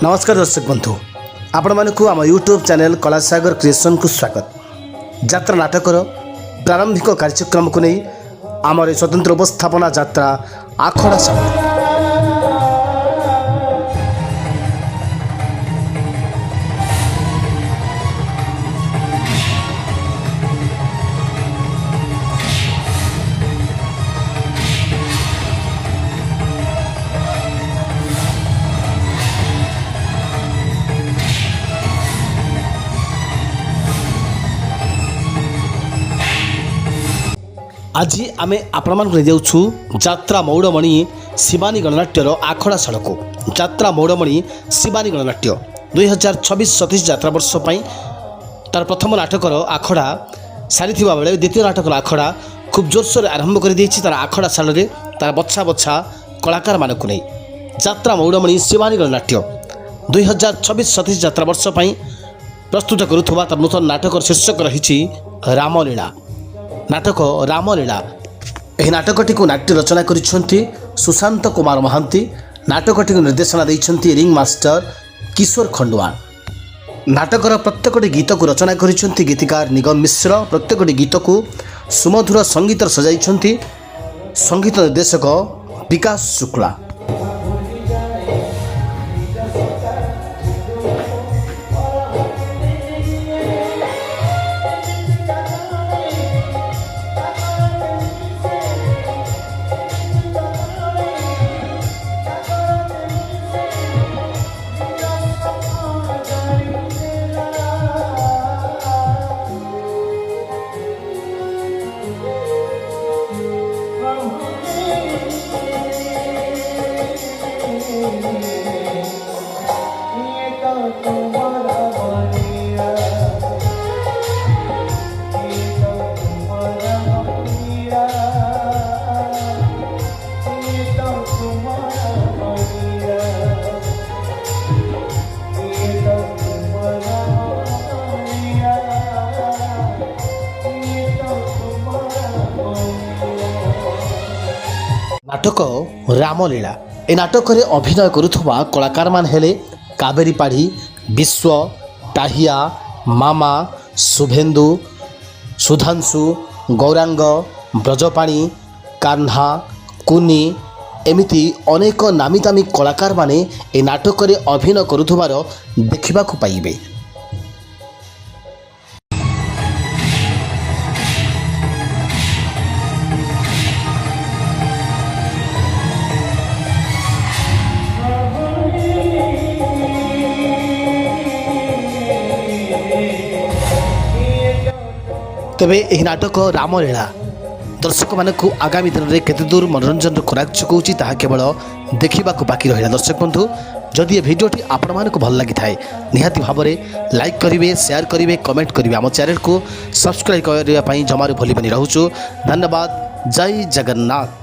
नमस्कार दर्शक बंधु आपण मानक आम यूट्यूब चैनल कलासागर क्रिएशन को स्वागत। यात्रा नाटकर प्रारंभिक कार्यक्रम को नहीं आमर स्वतंत्र उपस्थापना यात्रा आखड़ा सागर आज आमे आपण मानक ले जाउछु यात्रा मौड़मणि शिवानी गणनाट्यर आखड़ा सड़क यात्रा मौड़मणि शिवानी गणनाट्य 2026-27 यात्रा वर्ष तार प्रथम नाटकर आखड़ा सारी बेले द्वितीय नाटकर आखड़ा खूब जोरसोर आरंभ कर तार आखड़ा साल में तार बछा बछा कलाकार मानक नहीं यात्रा मौड़मणि शिवानी गणनाट्य 2026-27 यात्रा वर्ष प्रस्तुत करुवा तार नूतन नाटकर शीर्षक रही रामलीला। नाटक रामलीला यह नाटकटी को नाट्य रचना करिसेंती सुशांत कुमार महांती। नाटकटी को निर्देशना देइसेंती रिंग मास्टर किशोर खंडवाल। नाटकर प्रत्येकटी गीत को रचना करिसेंती गीतिकार निगम मिश्र। प्रत्येकटी गीत को सुमधुर संगीत सजाइसेंती संगीत निर्देशक विकास शुक्ला। नाटक रामलीला ए नाटक रे अभिनय करुवा कलाकार मान हेले कावेरी पाढ़ी, विश्व, टाहिया, मामा, शुभेन्दु, सुधांशु, गौरांग, ब्रजपाणी, कान्हा, कुनी एमिति अनेक नामी दामी कलाकार माने ए नाटक रे अभिनय करुवार देखा पाइबे। तेबे यह नाटक रामलीला दर्शक मान आगामी दिन में केते दूर मनोरंजन खुराक चुकाउची ताहा केवल देखा बाकी रहा। दर्शक बंधु जदि ये भिडियोटी आपण मानक भल लगी थाए निहाती भाव में लाइक करेंगे, शेयर करेंगे, कमेंट करेंगे। आम चैनल को सब्सक्राइब करने जमारू भूलि बनी रहूँ। धन्यवाद। जय जगन्नाथ।